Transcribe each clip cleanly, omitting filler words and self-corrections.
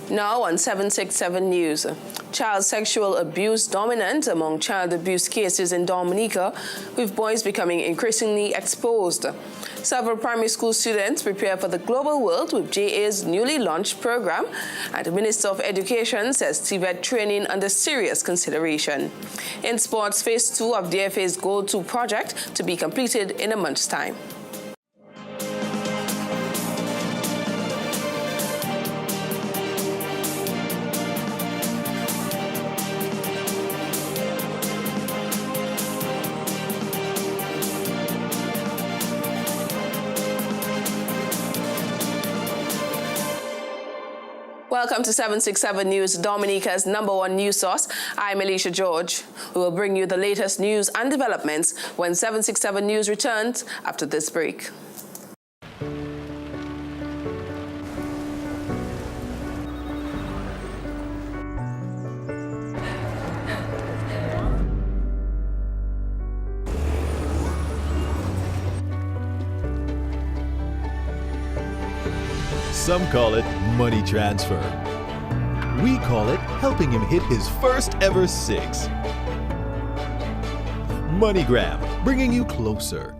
Now on 767 News. Child sexual abuse dominant among child abuse cases in Dominica, with boys becoming increasingly exposed. Several primary school students prepare for the global world with JA's newly launched program, and the Minister of Education says TVET training under serious consideration. In sports, phase 2 of DFA's Goal 2 project to be completed in a month's time. Welcome to 767 News, Dominica's #1 news source. I'm Alicia George. We will bring you the latest news and developments when 767 News returns after this break. Some call it money transfer. We call it helping him hit his first ever 6. MoneyGram, bringing you closer.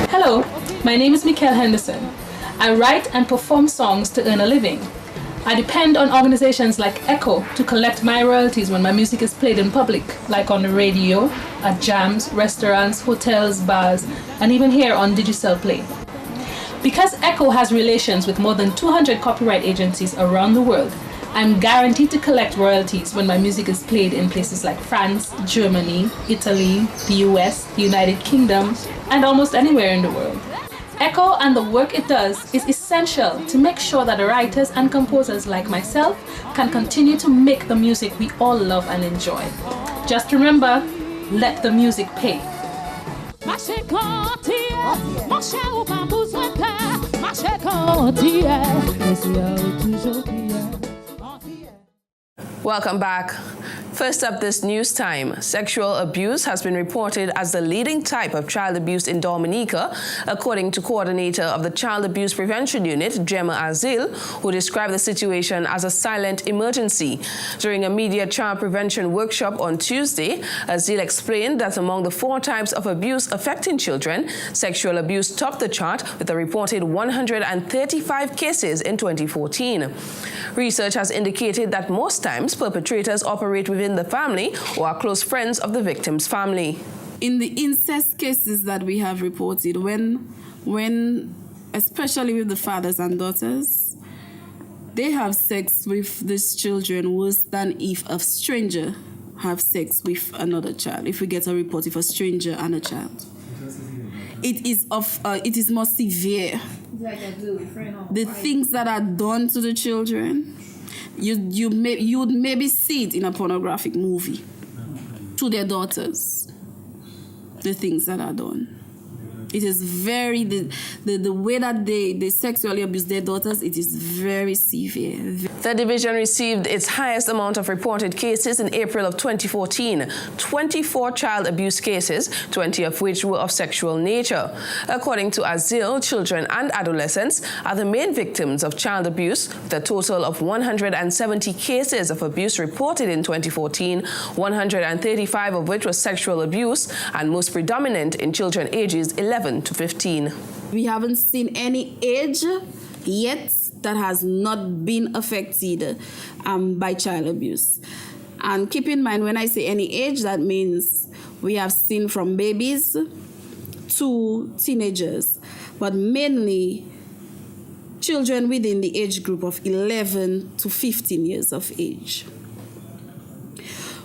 Hello, my name is Mikkel Henderson. I write and perform songs to earn a living. I depend on organizations like Echo to collect my royalties when my music is played in public, like on the radio, at jams, restaurants, hotels, bars, and even here on Digicel Play. Because Echo has relations with more than 200 copyright agencies around the world, I'm guaranteed to collect royalties when my music is played in places like France, Germany, Italy, the US, the United Kingdom, and almost anywhere in the world. Echo and the work it does is essential to make sure that writers and composers like myself can continue to make the music we all love and enjoy. Just remember, let the music pay. Welcome back. First up this news time, sexual abuse has been reported as the leading type of child abuse in Dominica, according to coordinator of the Child Abuse Prevention Unit, Gemma Azil, who described the situation as a silent emergency. During a media child prevention workshop on Tuesday, Azil explained that among the 4 types of abuse affecting children, sexual abuse topped the chart with a reported 135 cases in 2014. Research has indicated that most times perpetrators operate within the family or are close friends of the victim's family. In the incest cases that we have reported, when especially with the fathers and daughters, they have sex with these children worse than if a stranger have sex with another child. If we get a report of a stranger and a child, it is more severe. The things that are done to the children, you would maybe see it in a pornographic movie to their daughters. The things that are done. It is very the way that they sexually abuse their daughters. It is very severe. The division received its highest amount of reported cases in April of 2014, 24 child abuse cases, 20 of which were of sexual nature. According to Azil, children and adolescents are the main victims of child abuse, with a total of 170 cases of abuse reported in 2014, 135 of which was sexual abuse, and most predominant in children ages 11 to 15. We haven't seen any age yet that has not been affected by child abuse. And keep in mind, when I say any age, that means we have seen from babies to teenagers, but mainly children within the age group of 11 to 15 years of age.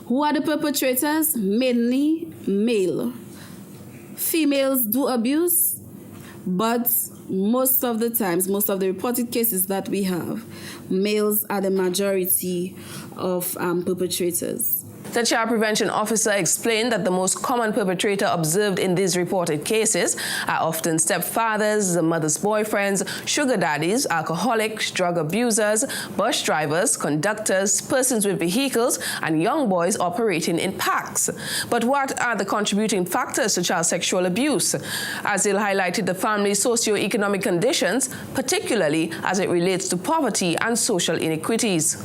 Who are the perpetrators? Mainly male. Females do abuse, but most of the times, most of the reported cases that we have, males are the majority of perpetrators. The child prevention officer explained that the most common perpetrator observed in these reported cases are often stepfathers, the mother's boyfriends, sugar daddies, alcoholics, drug abusers, bus drivers, conductors, persons with vehicles, and young boys operating in packs. But what are the contributing factors to child sexual abuse? Azil highlighted the family's socio-economic conditions, particularly as it relates to poverty and social inequities.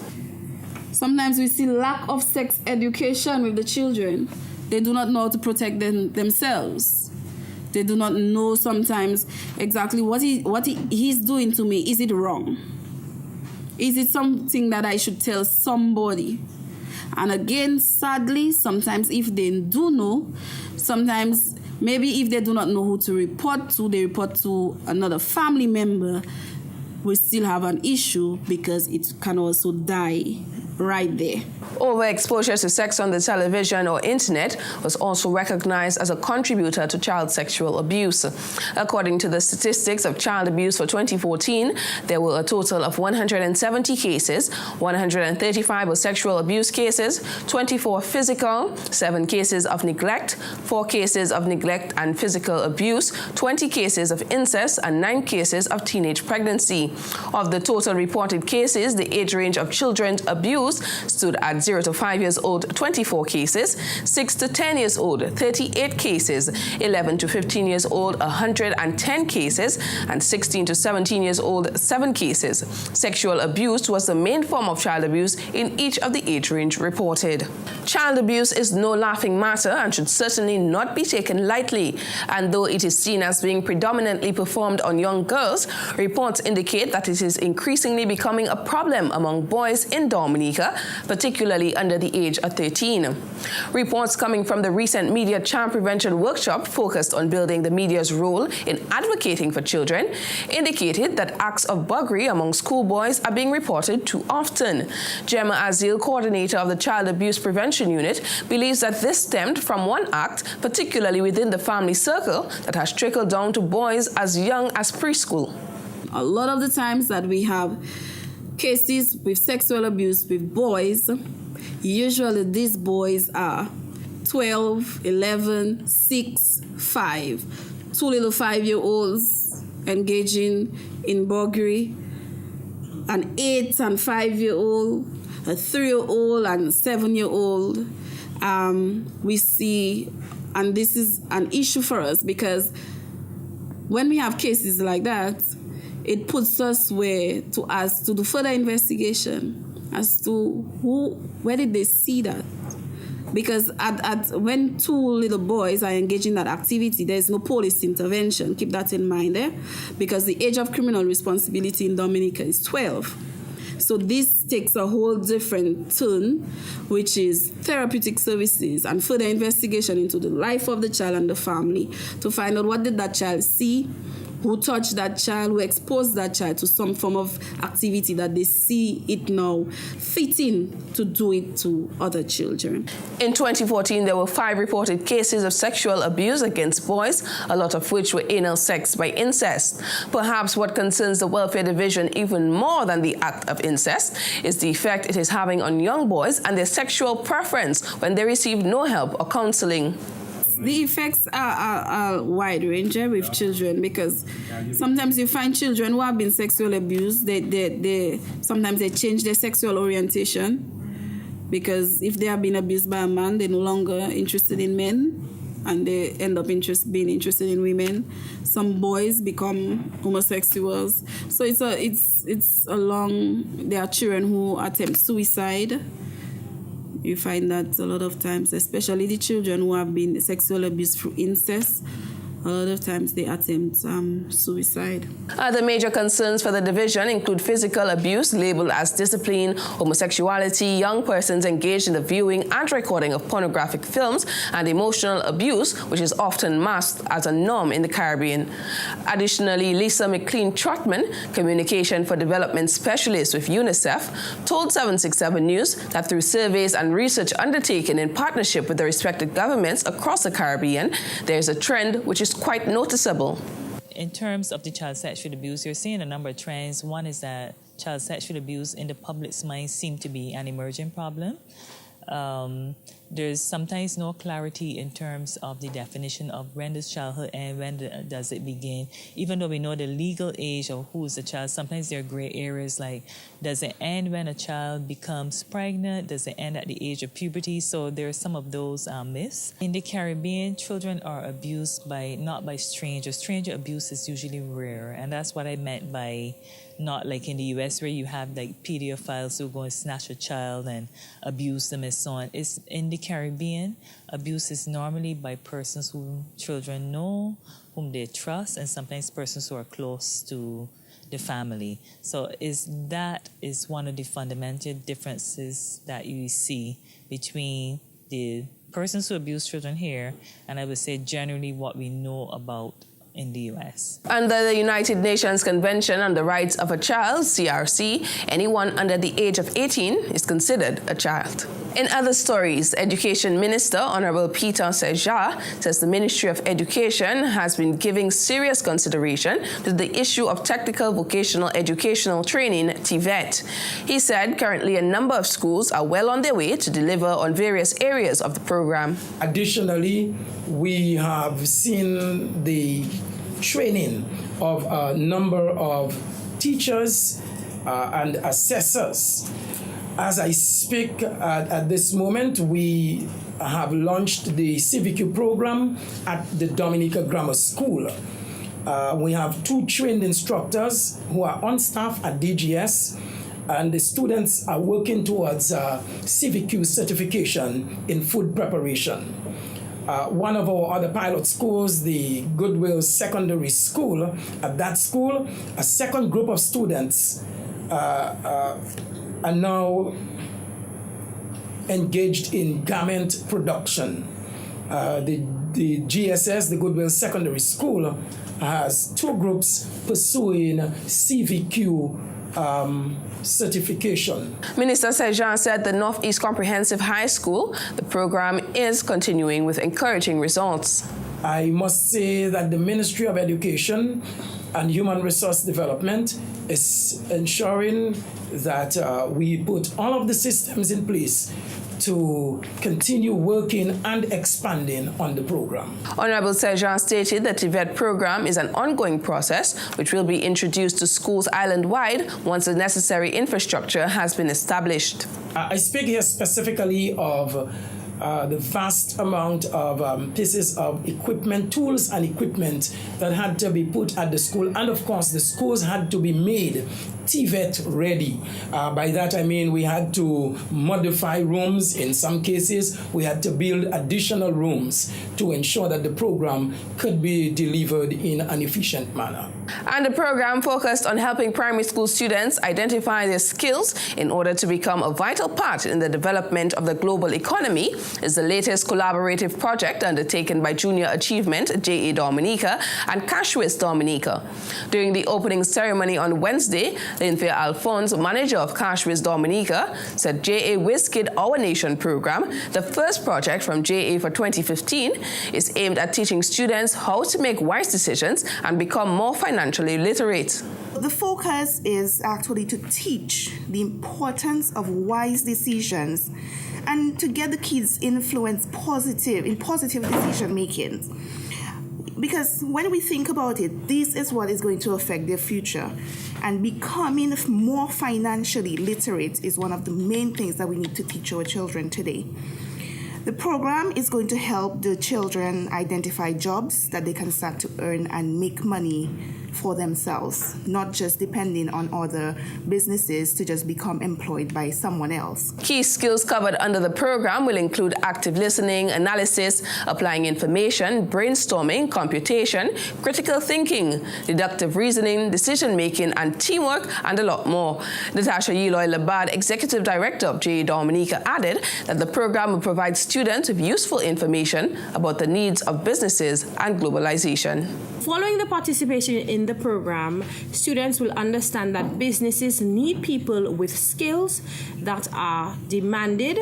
Sometimes we see lack of sex education with the children. They do not know how to protect themselves. They do not know sometimes exactly what he's doing to me. Is it wrong? Is it something that I should tell somebody? And again, sadly, sometimes if they do know, sometimes maybe if they do not know who to report to, they report to another family member. We still have an issue because it can also die right there. Overexposure to sex on the television or internet was also recognized as a contributor to child sexual abuse. According to the statistics of child abuse for 2014, there were a total of 170 cases, 135 were sexual abuse cases, 24 physical, 7 cases of neglect, 4 cases of neglect and physical abuse, 20 cases of incest, and 9 cases of teenage pregnancy. Of the total reported cases, the age range of children abused stood at 0 to 5 years old, 24 cases, 6 to 10 years old, 38 cases, 11 to 15 years old, 110 cases, and 16 to 17 years old, 7 cases. Sexual abuse was the main form of child abuse in each of the age range reported. Child abuse is no laughing matter and should certainly not be taken lightly. And though it is seen as being predominantly performed on young girls, reports indicate that it is increasingly becoming a problem among boys in Dominica, particularly under the age of 13. Reports coming from the recent media child prevention workshop focused on building the media's role in advocating for children indicated that acts of buggery among schoolboys are being reported too often. Gemma Azil, coordinator of the Child Abuse Prevention Unit, believes that this stemmed from one act, particularly within the family circle, that has trickled down to boys as young as preschool. A lot of the times that we have cases with sexual abuse with boys, usually these boys are 12, 11, 6, 5. 2 little 5-year-olds engaging in buggery, an 8 and 5-year-old, a 3-year-old and a 7-year-old. We see, and this is an issue for us because when we have cases like that, it puts us to do further investigation as to where did they see that? Because when 2 little boys are engaging in that activity, there's no police intervention. Keep that in mind there, because the age of criminal responsibility in Dominica is 12. So this takes a whole different turn, which is therapeutic services and further investigation into the life of the child and the family to find out what did that child see, who touched that child, who exposed that child to some form of activity that they see it now fitting to do it to other children. In 2014, there were 5 reported cases of sexual abuse against boys, a lot of which were anal sex by incest. Perhaps what concerns the Welfare Division even more than the act of incest is the effect it is having on young boys and their sexual preference when they receive no help or counseling. The effects are wide-ranging with children because sometimes you find children who have been sexually abused, sometimes they change their sexual orientation because if they have been abused by a man, they're no longer interested in men and they end up being interested in women. Some boys become homosexuals. So there are children who attempt suicide. You find that a lot of times, especially the children who have been sexually abused through incest, a lot of times they attempt suicide. Other major concerns for the division include physical abuse labeled as discipline, homosexuality, young persons engaged in the viewing and recording of pornographic films, and emotional abuse, which is often masked as a norm in the Caribbean. Additionally, Lisa McLean Trotman, Communication for Development Specialist with UNICEF, told 767 News that through surveys and research undertaken in partnership with the respective governments across the Caribbean, there is a trend which is quite noticeable. In terms of the child sexual abuse, you're seeing a number of trends. One is that child sexual abuse in the public's mind seems to be an emerging problem. there's sometimes no clarity in terms of the definition of when does childhood end, when does it begin. Even though we know the legal age of who is the child, sometimes there are gray areas like, does it end when a child becomes pregnant? Does it end at the age of puberty? So there are some of those myths. In the Caribbean, children are abused not by strangers. Stranger abuse is usually rare, and that's what I meant by not like in the US where you have like pedophiles who go and snatch a child and abuse them and so on. It's in the Caribbean, abuse is normally by persons whom children know, whom they trust, and sometimes persons who are close to the family. So that is one of the fundamental differences that you see between the persons who abuse children here and I would say generally what we know about in the U.S. Under the United Nations Convention on the Rights of a Child, CRC, anyone under the age of 18 is considered a child. In other stories, Education Minister Honorable Peter Seja says the Ministry of Education has been giving serious consideration to the issue of technical vocational educational training, TVET. He said currently a number of schools are well on their way to deliver on various areas of the program. Additionally, we have seen the training of a number of teachers and assessors. As I speak at this moment, we have launched the CVQ program at the Dominica Grammar School. We have 2 trained instructors who are on staff at DGS, and the students are working towards CVQ certification in food preparation. One of our other pilot schools, the Goodwill Secondary School, at that school, a second group of students are now engaged in garment production. The GSS, the Goodwill Secondary School, has 2 groups pursuing CVQ certification. Minister Sejan said the Northeast Comprehensive High School, the program is continuing with encouraging results. I must say that the Ministry of Education and Human Resource Development is ensuring that we put all of the systems in place to continue working and expanding on the program. Honorable Sejan stated that the TVET program is an ongoing process which will be introduced to schools island-wide once the necessary infrastructure has been established. I speak here specifically of the vast amount of pieces of equipment, tools and equipment that had to be put at the school. And of course, the schools had to be made TVET ready. By that I mean we had to modify rooms. In some cases, we had to build additional rooms to ensure that the program could be delivered in an efficient manner. And the program focused on helping primary school students identify their skills in order to become a vital part in the development of the global economy is the latest collaborative project undertaken by Junior Achievement, JA Dominica, and Cashwiz Dominica. During the opening ceremony on Wednesday, Lynthia Alphonse, manager of Cashwiz Dominica, said JA WizKid Our Nation program, the first project from JA for 2015, is aimed at teaching students how to make wise decisions and become more financially literate. The focus is actually to teach the importance of wise decisions and to get the kids influenced in positive decision making. Because when we think about it, this is what is going to affect their future. And becoming more financially literate is one of the main things that we need to teach our children today. The program is going to help the children identify jobs that they can start to earn and make money for themselves, not just depending on other businesses to just become employed by someone else. Key skills covered under the program will include active listening, analysis, applying information, brainstorming, computation, critical thinking, deductive reasoning, decision-making, and teamwork, and a lot more. Natasha Yeloy-Labad, Executive Director of JA Dominica, added that the program will provide students with useful information about the needs of businesses and globalization. Following the participation in the program, students will understand that businesses need people with skills that are demanded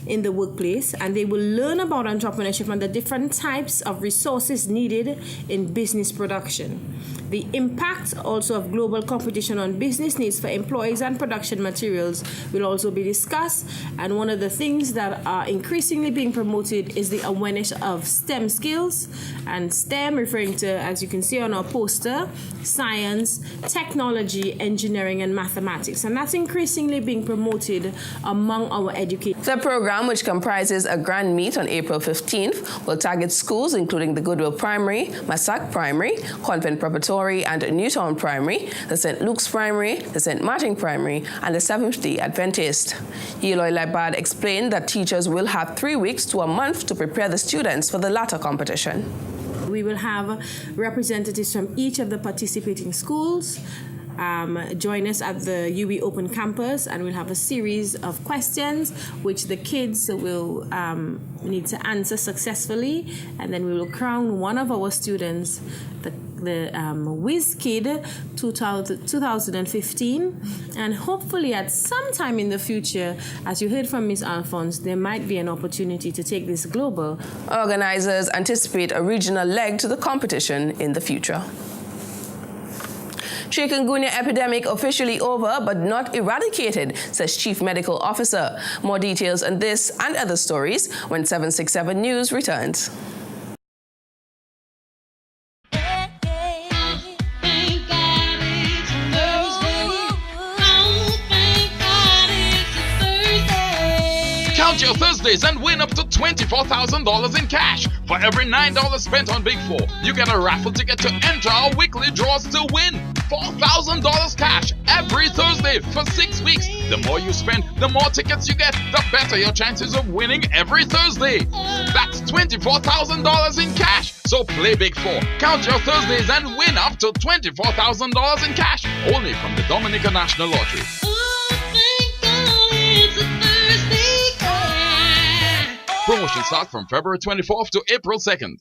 in the workplace, and they will learn about entrepreneurship and the different types of resources needed in business production. The impact also of global competition on business needs for employees and production materials will also be discussed. And one of the things that are increasingly being promoted is the awareness of STEM skills. And STEM referring to, as you can see on our poster, science, technology, engineering, and mathematics. And that's increasingly being promoted among our educators. The program, which comprises a grand meet on April 15th, will target schools including the Goodwill Primary, Massac Primary, Convent Preparatory and Newtown Primary, the St. Luke's Primary, the St. Martin Primary, and the Seventh-day Adventist. Eloy Labad explained that teachers will have 3 weeks to a month to prepare the students for the latter competition. We will have representatives from each of the participating schools join us at the UWI Open Campus, and we'll have a series of questions which the kids will need to answer successfully, and then we will crown one of our students the Whiz Kid 2015, and hopefully at some time in the future, as you heard from Ms. Alphonse, there might be an opportunity to take this global. Organizers anticipate a regional leg to the competition in the future. Chikungunya epidemic officially over but not eradicated, says Chief Medical Officer. More details on this and other stories when 767 News returns. Count your Thursdays and win up to $24,000 in cash. For every $9 spent on Big 4, you get a raffle ticket to enter our weekly draws to win $4,000 cash every Thursday for 6 weeks. The more you spend, the more tickets you get, the better your chances of winning every Thursday. That's $24,000 in cash. So play Big 4, count your Thursdays and win up to $24,000 in cash. Only from the Dominica National Lottery. Promotion starts from February 24th to April 2nd.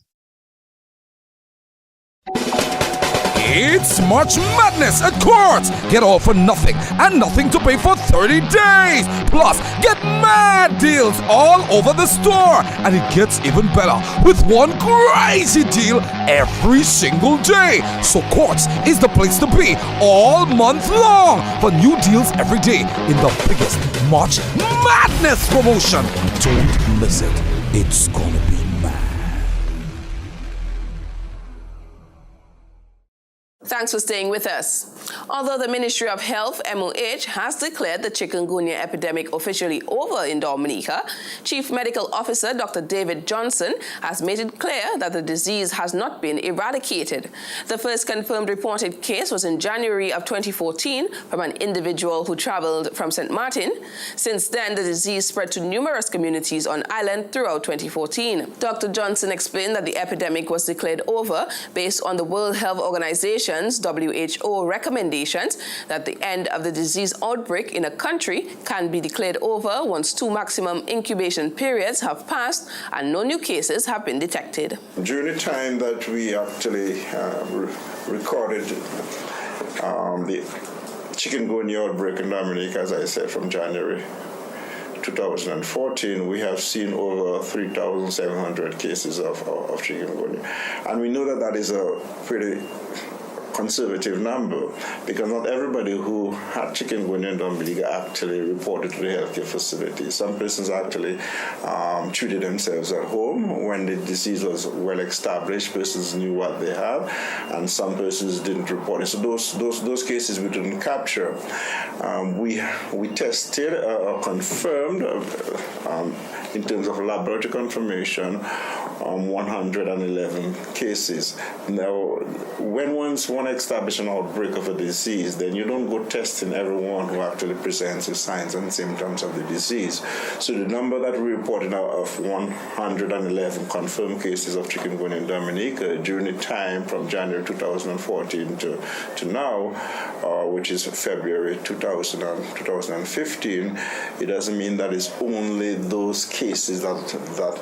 It's March Madness at Courts. Get all for nothing and nothing to pay for 30 days. Plus, get mad deals all over the store. And it gets even better with one crazy deal every single day. So Courts is the place to be all month long for new deals every day in the biggest March Madness promotion. Don't miss it. It's gonna be mad. Thanks for staying with us. Although the Ministry of Health, MOH, has declared the chikungunya epidemic officially over in Dominica, Chief Medical Officer Dr. David Johnson has made it clear that the disease has not been eradicated. The first confirmed reported case was in January of 2014 from an individual who traveled from St. Martin. Since then, the disease spread to numerous communities on island throughout 2014. Dr. Johnson explained that the epidemic was declared over based on the World Health Organization WHO recommendations that the end of the disease outbreak in a country can be declared over once 2 maximum incubation periods have passed and no new cases have been detected. During the time that we actually recorded the chikungunya outbreak in Dominica, as I said, from January 2014, we have seen over 3,700 cases of chikungunya. And we know that that is a pretty conservative number, because not everybody who had chikungunya in Dominica actually reported to the healthcare facility. Some persons actually treated themselves at home when the disease was well established. Persons knew what they have, and some persons didn't report it. So those cases we didn't capture. We tested or confirmed in terms of laboratory confirmation 111 cases. Now, when one establishes an outbreak of a disease, then you don't go testing everyone who actually presents with signs and symptoms of the disease. So the number that we reported out of 111 confirmed cases of chikungunya in Dominica during the time from January 2014 to now, which is February 2015, it doesn't mean that it's only those cases that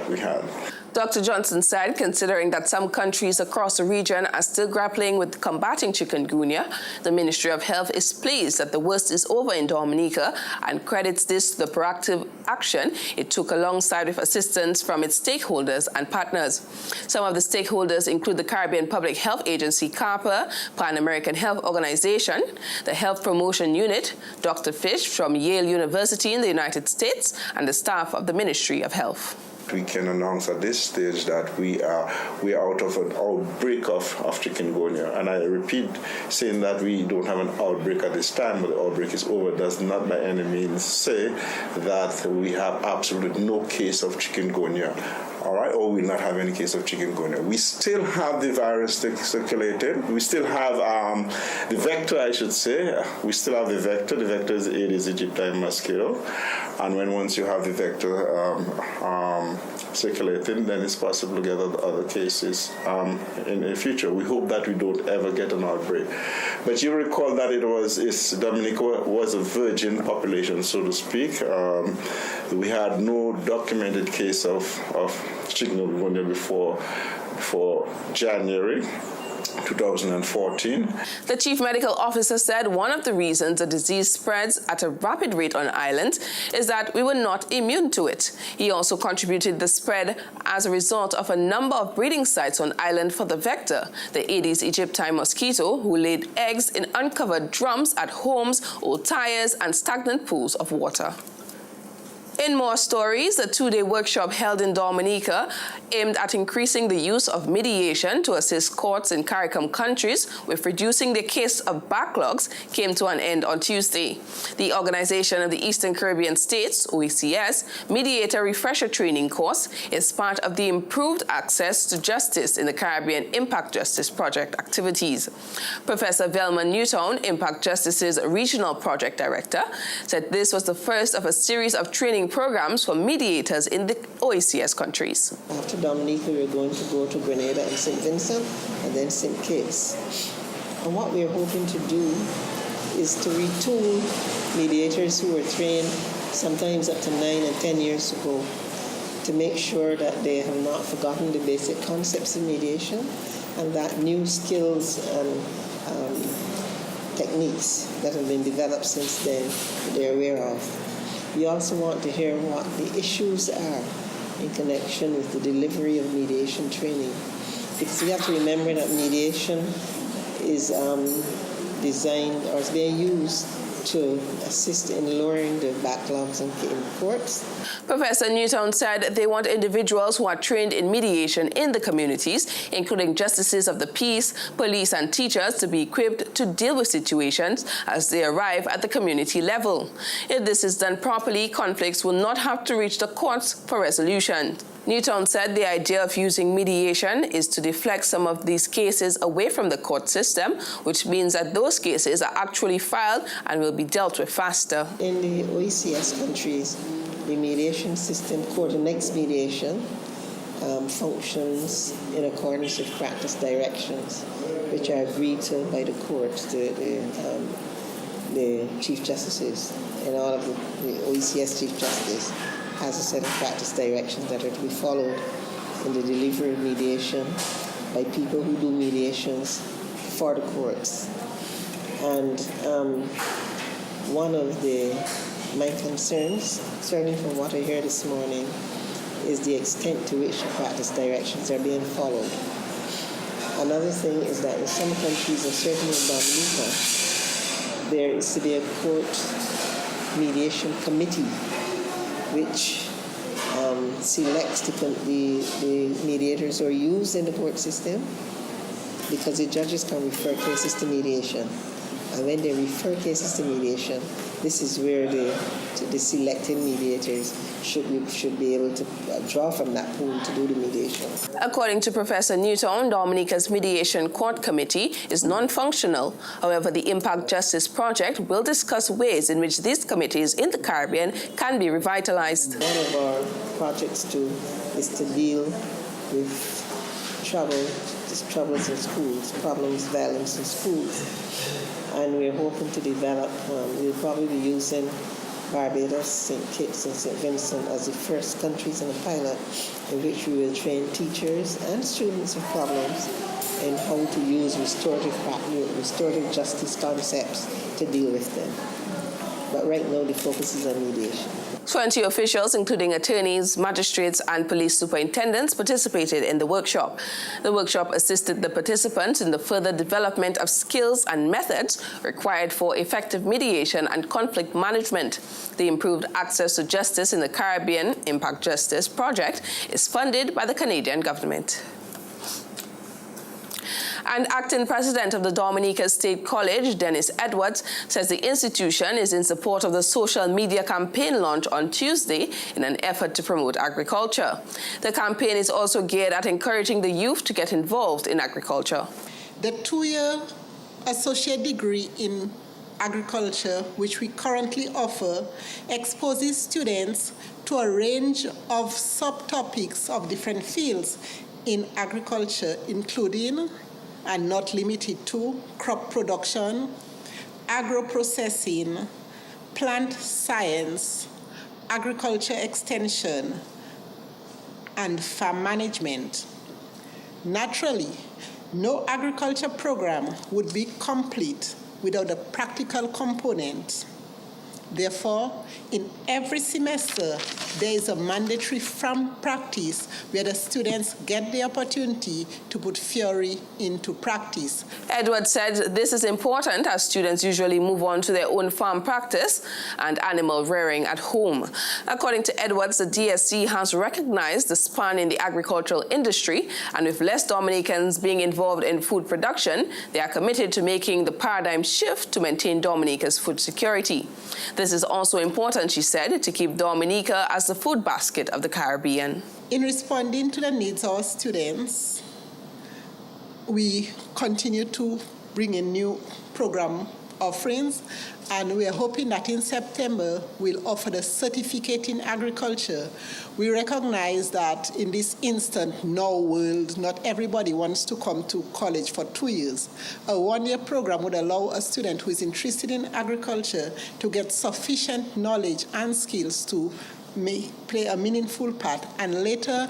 we had. Dr. Johnson said, considering that some countries across the region are still grappling with combating chikungunya, the Ministry of Health is pleased that the worst is over in Dominica and credits this to the proactive action it took alongside with assistance from its stakeholders and partners. Some of the stakeholders include the Caribbean Public Health Agency, CARPA, Pan American Health Organization, the Health Promotion Unit, Dr. Fish from Yale University in the United States, and the staff of the Ministry of Health. We can announce at this stage that we are out of an outbreak of chikungunya. And I repeat, saying that we don't have an outbreak at this time, but the outbreak is over, does not by any means say that we have absolutely no case of chikungunya. All right, or we will not have any case of chikungunya. We still have the virus circulating. We still have the vector, I should say. We still have the vector. The vector is Aedes aegypti mosquito. And once you have the vector circulating, then it's possible to get other cases in the future. We hope that we don't ever get an outbreak. But you recall that Dominica was a virgin population, so to speak. We had no documented case of chikungunya before January 2014. The chief medical officer said one of the reasons the disease spreads at a rapid rate on islands is that we were not immune to it. He also contributed the spread as a result of a number of breeding sites on island for the vector, the Aedes aegypti mosquito, who laid eggs in uncovered drums at homes, old tires, and stagnant pools of water. In more stories, a two-day workshop held in Dominica aimed at increasing the use of mediation to assist courts in CARICOM countries with reducing the case of backlogs came to an end on Tuesday. The Organization of the Eastern Caribbean States, OECS, Mediator Refresher Training course is part of the Improved Access to Justice in the Caribbean Impact Justice Project activities. Professor Velma Newtown, Impact Justice's Regional Project Director, said this was the first of a series of training programs for mediators in the OECS countries. After Dominica, we're going to go to Grenada and St. Vincent and then St. Kitts. And what we're hoping to do is to retool mediators who were trained sometimes up to 9 and 10 years ago to make sure that they have not forgotten the basic concepts of mediation and that new skills and techniques that have been developed since then they're aware of. We also want to hear what the issues are in connection with the delivery of mediation training. Because we have to remember that mediation is designed or is being used to assist in lowering the backlogs in courts. Professor Newtown said they want individuals who are trained in mediation in the communities, including justices of the peace, police, and teachers, to be equipped to deal with situations as they arrive at the community level. If this is done properly, conflicts will not have to reach the courts for resolution. Newtown said the idea of using mediation is to deflect some of these cases away from the court system, which means that those cases are actually filed and will be dealt with faster. In the OECS countries, the mediation system coordinates mediation, functions in accordance with practice directions, which are agreed to by the courts, the chief justices, and all of the OECS chief justice has a set of practice directions that are to be followed in the delivery of mediation by people who do mediations for the courts. And one of my concerns, certainly from what I heard this morning, is the extent to which the practice directions are being followed. Another thing is that in some countries, and certainly in Dominica, there is to be a court mediation committee which selects the mediators who are used in the court system, because the judges can refer cases to mediation. And when they refer cases to mediation, this is where the selected mediators should be able to draw from that pool to do the mediation. According to Professor Newtown, Dominica's Mediation Court Committee is non-functional. However, the Impact Justice Project will discuss ways in which these committees in the Caribbean can be revitalized. One of our projects is to deal with troubles in schools, problems, violence in schools. And we're hoping to develop, we'll probably be using Barbados, St. Kitts, and St. Vincent as the first countries in a pilot in which we will train teachers and students with problems in how to use restorative justice concepts to deal with them. But right now the focus is on mediation. 20 officials, including attorneys, magistrates, and police superintendents, participated in the workshop. The workshop assisted the participants in the further development of skills and methods required for effective mediation and conflict management. The Improved Access to Justice in the Caribbean Impact Justice project is funded by the Canadian government. And acting president of the Dominica State College, Dennis Edwards, says the institution is in support of the social media campaign launch on Tuesday in an effort to promote agriculture. The campaign is also geared at encouraging the youth to get involved in agriculture. The 2-year associate degree in agriculture, which we currently offer, exposes students to a range of subtopics of different fields in agriculture, including and not limited to crop production, agro-processing, plant science, agriculture extension, and farm management. Naturally, no agriculture program would be complete without a practical component. Therefore, in every semester, there is a mandatory farm practice where the students get the opportunity to put theory into practice. Edwards said this is important as students usually move on to their own farm practice and animal rearing at home. According to Edwards, the DSC has recognized the span in the agricultural industry, and with less Dominicans being involved in food production, they are committed to making the paradigm shift to maintain Dominica's food security. This is also important, she said, to keep Dominica as the food basket of the Caribbean. In responding to the needs of our students, we continue to bring in new program offerings, and we are hoping that in September we'll offer the certificate in agriculture. We recognize that in this instant now world, not everybody wants to come to college for 2 years. A 1-year program would allow a student who is interested in agriculture to get sufficient knowledge and skills to play a meaningful part, and later,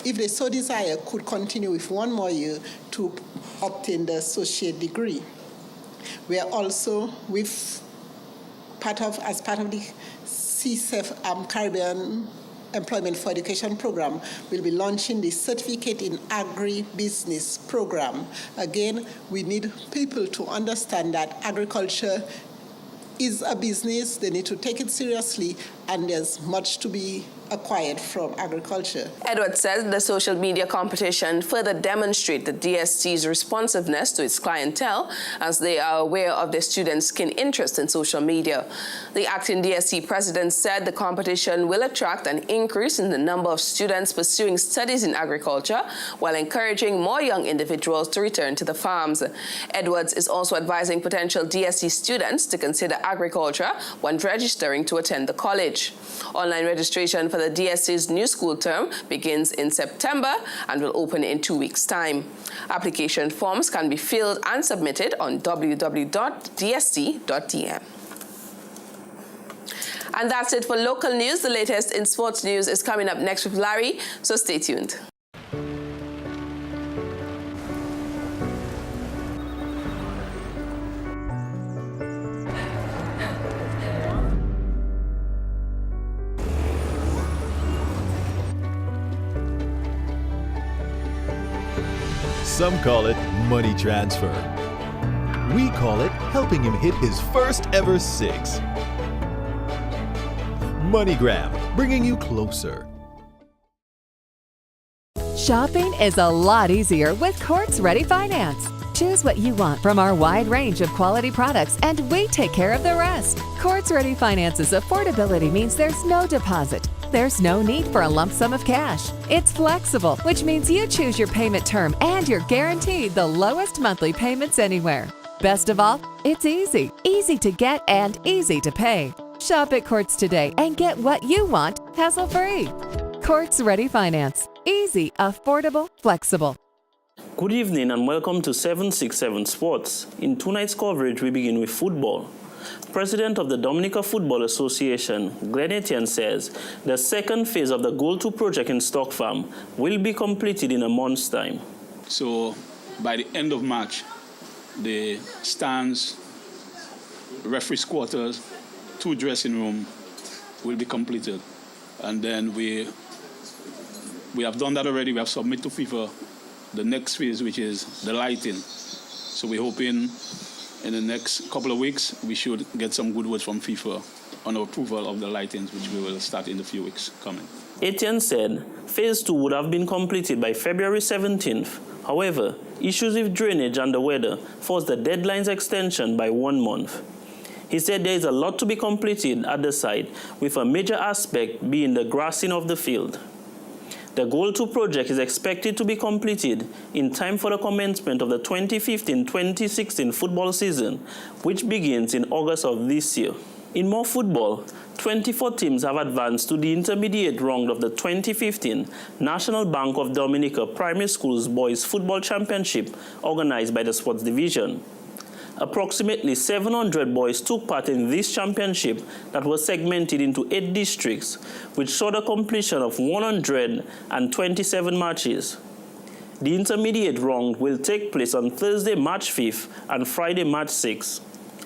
if they so desire, could continue with 1 more year to obtain the associate degree. We are also, as part of the CSEF Caribbean Employment for Education program, we'll be launching the Certificate in Agribusiness program. Again, we need people to understand that agriculture is a business, they need to take it seriously, and there's much to be acquired from agriculture. Edwards said the social media competition further demonstrates the DSC's responsiveness to its clientele as they are aware of their students' keen interest in social media. The acting DSC president said the competition will attract an increase in the number of students pursuing studies in agriculture while encouraging more young individuals to return to the farms. Edwards is also advising potential DSC students to consider agriculture when registering to attend the college. Online registration for the DSC's new school term begins in September and will open in 2 weeks' time. Application forms can be filled and submitted on www.dsc.dm. And that's it for local news. The latest in sports news is coming up next with Larry, so stay tuned. Some call it money transfer. We call it helping him hit his first ever 6. MoneyGram, bringing you closer. Shopping is a lot easier with Courts Ready Finance. Choose what you want from our wide range of quality products, and we take care of the rest. Courts Ready Finance's affordability means there's no deposit. There's no need for a lump sum of cash. It's flexible, which means you choose your payment term and you're guaranteed the lowest monthly payments anywhere. Best of all, it's easy. Easy to get and easy to pay. Shop at Courts today and get what you want, hassle-free. Courts Ready Finance. Easy, affordable, flexible. Good evening and welcome to 767 Sports. In tonight's coverage, we begin with football. President of the Dominica Football Association, Glenn Etienne, says the second phase of the Goal 2 project in Stock Farm will be completed in a month's time. So by the end of March, the stands, referees' quarters, 2 dressing rooms will be completed. And then we have done that already. We have submitted to FIFA the next phase, which is the lighting. So we're hoping in the next couple of weeks, we should get some good words from FIFA on approval of the lightings, which we will start in a few weeks coming. Etienne said phase 2 would have been completed by February 17th. However, issues with drainage and the weather forced the deadline's extension by 1 month. He said there is a lot to be completed at the site, with a major aspect being the grassing of the field. The Goal 2 project is expected to be completed in time for the commencement of the 2015-2016 football season, which begins in August of this year. In more football, 24 teams have advanced to the intermediate round of the 2015 National Bank of Dominica Primary Schools Boys Football Championship organized by the Sports Division. Approximately 700 boys took part in this championship that was segmented into 8 districts, which saw the completion of 127 matches. The intermediate round will take place on Thursday, March 5th and Friday, March 6th.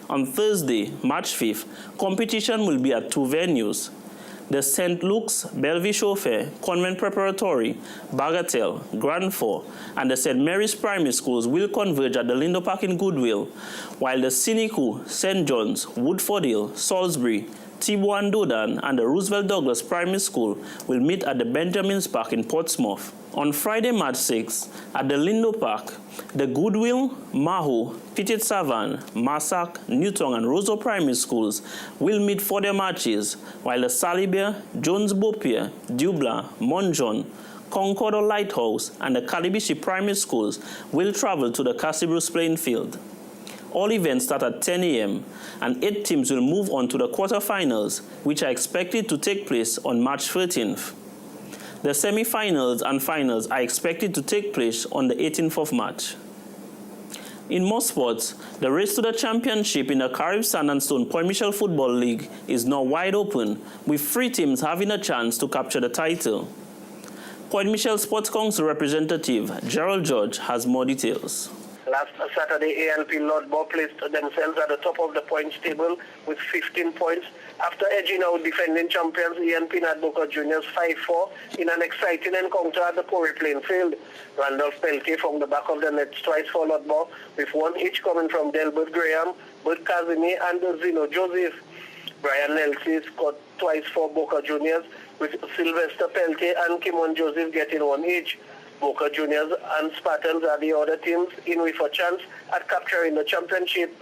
On Thursday, March 5th, competition will be at 2 venues. The St. Luke's, Bellevue Chauffeur, Convent Preparatory, Bagatelle, Grand Fort, and the St. Mary's Primary Schools will converge at the Lindo Park in Goodwill, while the Siniku, St. John's, Woodford Hill, Salisbury, Thibault and Dodan, and the Roosevelt Douglas Primary School will meet at the Benjamin's Park in Portsmouth. On Friday, March 6th, at the Lindo Park, the Goodwill, Maho, Petit Savan, Massac, Newton, and Roseau Primary Schools will meet for their matches, while the Salibert, Jones Beaupier, Dublin, Montjon, Concord or Lighthouse, and the Calibishi Primary Schools will travel to the Cassibruce playing field. All events start at 10 a.m., and 8 teams will move on to the quarterfinals, which are expected to take place on March 13th. The semi-finals and finals are expected to take place on the 18th of March. In more sports, the race to the championship in the Carib Sand and Stone Point Michel Football League is now wide open, with 3 teams having a chance to capture the title. Point Michel Sports Council representative Gerald George has more details. Last Saturday, ANP Lodbo placed themselves at the top of the points table with 15 points after edging out defending champions ANP Nad Boca Juniors 5-4 in an exciting encounter at the Corey playing field. Randolph Peltier from the back of the net twice for Lodbo, with 1 each coming from Delbert Graham, Bert Casimir, and Zeno Joseph. Brian Nelson scored twice for Boca Juniors, with Sylvester Peltier and Kimon Joseph getting 1 each. Boca Juniors and Spartans are the other teams in with a chance at capturing the championship.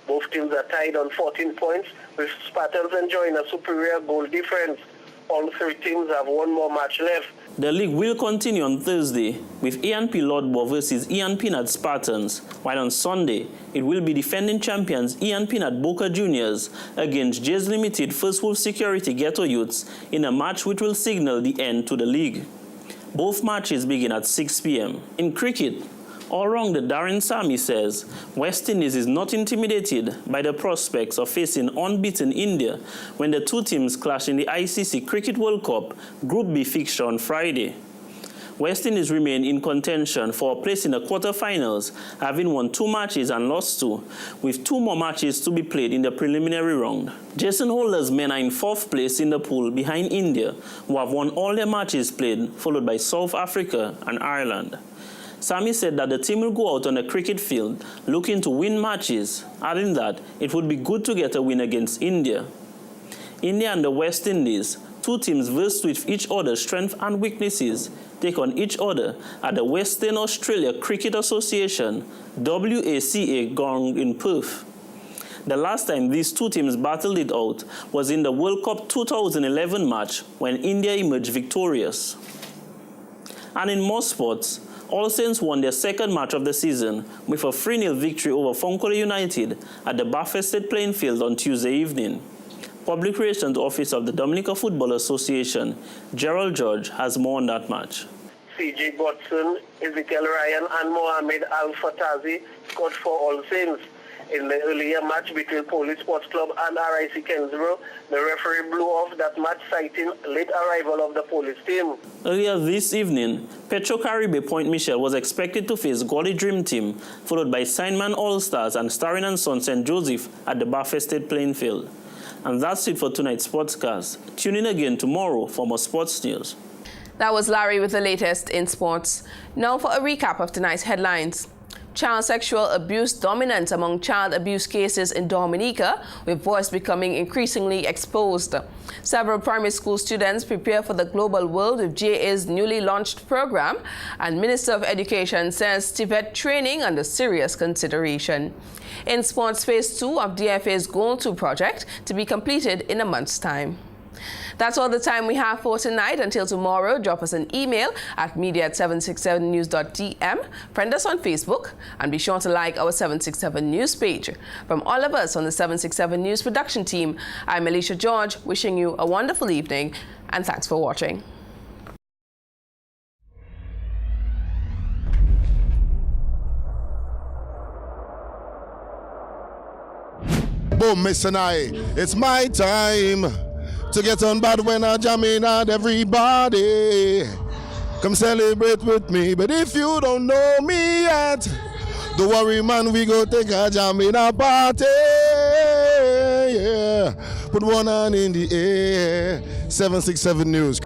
Both teams are tied on 14 points, with Spartans enjoying a superior goal difference. All 3 teams have 1 more match left. The league will continue on Thursday with ANP Lodbo versus ANP Nad Spartans, while on Sunday it will be defending champions ANP Nad Boca Juniors against Jays Limited First Wolf Security Ghetto Youths in a match which will signal the end to the league. Both matches begin at 6 p.m. In cricket, all-rounder Darren Sammy says West Indies is not intimidated by the prospects of facing unbeaten India when the 2 teams clash in the ICC Cricket World Cup Group B fixture on Friday. West Indies remain in contention for a place in the quarterfinals, having won 2 matches and lost 2, with 2 more matches to be played in the preliminary round. Jason Holder's men are in 4th place in the pool behind India, who have won all their matches played, followed by South Africa and Ireland. Sammy said that the team will go out on the cricket field looking to win matches, adding that it would be good to get a win against India. India and the West Indies, 2 teams versed with each other's strengths and weaknesses, take on each other at the Western Australia Cricket Association WACA ground in Perth. The last time these 2 teams battled it out was in the World Cup 2011 match when India emerged victorious. And in more sports, All Saints won their 2nd match of the season with a 3-0 victory over Fonkola United at the Bathurst State playing field on Tuesday evening. Public Relations Officer of the Dominica Football Association, Gerald George, has more on that match. C.J. Godson, Ezekiel Ryan, and Mohamed Al-Fatazi scored for All Saints. In the earlier match between Police Sports Club and RIC Kensborough, the referee blew off that match, citing late arrival of the police team. Earlier this evening, Petro Caribe Point Michel was expected to face Gully Dream Team, followed by Signman All-Stars and Starring and Son St. Joseph at the Barfested playing field. And that's it for tonight's Sportscast. Tune in again tomorrow for more sports news. That was Larry with the latest in sports. Now for a recap of tonight's headlines. Child sexual abuse dominant among child abuse cases in Dominica, with voice becoming increasingly exposed. Several primary school students prepare for the global world with JA's newly launched program, and Minister of Education says TVET training under serious consideration. In sports, phase 2 of DFA's Goal 2 project to be completed in a month's time. That's all the time we have for tonight. Until tomorrow, drop us an email at media@767news.tm, friend us on Facebook, and be sure to like our 767 News page. From all of us on the 767 News production team, I'm Alicia George, wishing you a wonderful evening, and thanks for watching. Boom, Miss Sinai, it's my time to get on bad when I jam in at everybody. Come celebrate with me, but if you don't know me yet, don't worry, man, we go take a jam in a party. Yeah, put one hand in the air. 767 News.